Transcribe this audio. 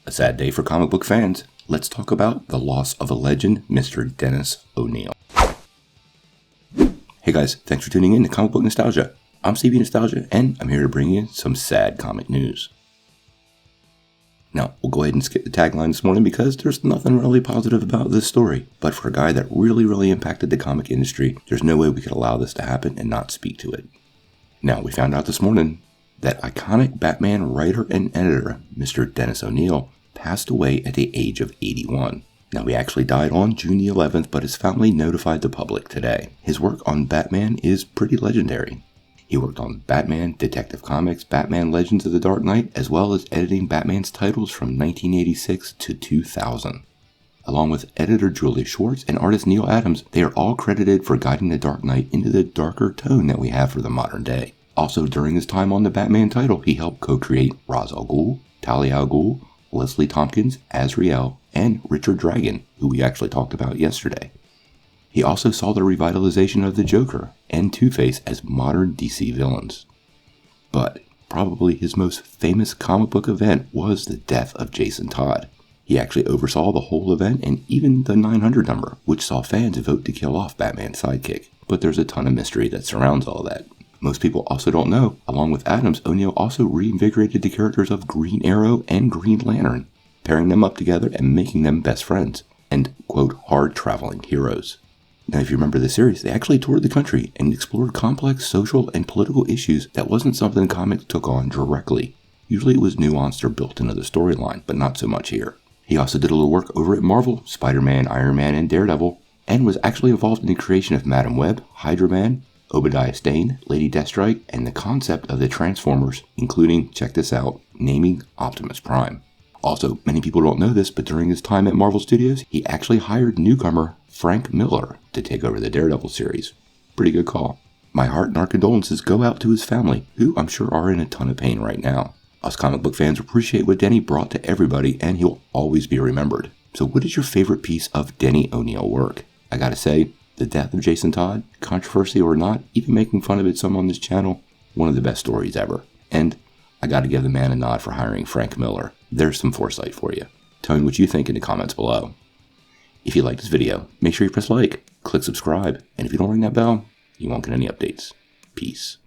A sad day for comic book fans. Let's talk about the loss of a legend, Mr. Dennis O'Neil. Hey guys, thanks for tuning in to Comic Book Nostalgia. I'm CB Nostalgia, and I'm here to bring you some sad comic news. Now, we'll go ahead and skip the tagline this morning because there's nothing really positive about this story. But for a guy that really impacted the comic industry, there's no way we could allow this to happen and not speak to it. Now, we found out this morning that iconic Batman writer and editor, Mr. Dennis O'Neil, passed away at the age of 81. Now, he actually died on June the 11th, but his family notified the public today. His work on Batman is pretty legendary. He worked on Batman, Detective Comics, Batman Legends of the Dark Knight, as well as editing Batman's titles from 1986 to 2000. Along with editor Julia Schwartz and artist Neil Adams, they are all credited for guiding the Dark Knight into the darker tone that we have for the modern day. Also, during his time on the Batman title, he helped co-create Ra's al Ghul, Talia al Ghul, Leslie Tompkins, Azrael, and Richard Dragon, who we actually talked about yesterday. He also saw the revitalization of the Joker and Two-Face as modern DC villains. But probably his most famous comic book event was the death of Jason Todd. He actually oversaw the whole event and even the 900 number, which saw fans vote to kill off Batman's sidekick. But there's a ton of mystery that surrounds all that. Most people also don't know, along with Adams, O'Neil also reinvigorated the characters of Green Arrow and Green Lantern, pairing them up together and making them best friends, and, quote, hard-traveling heroes. Now, if you remember the series, they actually toured the country and explored complex social and political issues that wasn't something comics took on directly. Usually it was nuanced or built into the storyline, but not so much here. He also did a little work over at Marvel, Spider-Man, Iron Man, and Daredevil, and was actually involved in the creation of Madam Web, Hydra Man, Obadiah Stane, Lady Deathstrike, and the concept of the Transformers, including, check this out, naming Optimus Prime. Also, many people don't know this, but during his time at Marvel Studios, he actually hired newcomer Frank Miller to take over the Daredevil series. Pretty good call. My heart and our condolences go out to his family, who I'm sure are in a ton of pain right now. Us comic book fans appreciate what Denny brought to everybody, and he'll always be remembered. So what is your favorite piece of Denny O'Neil work? I gotta say, the death of Jason Todd, controversy or not, even making fun of it some on this channel, one of the best stories ever. And I gotta give the man a nod for hiring Frank Miller. There's some foresight for you. Tell me what you think in the comments below. If you like this video, make sure you press like, click subscribe, and if you don't ring that bell, you won't get any updates. Peace.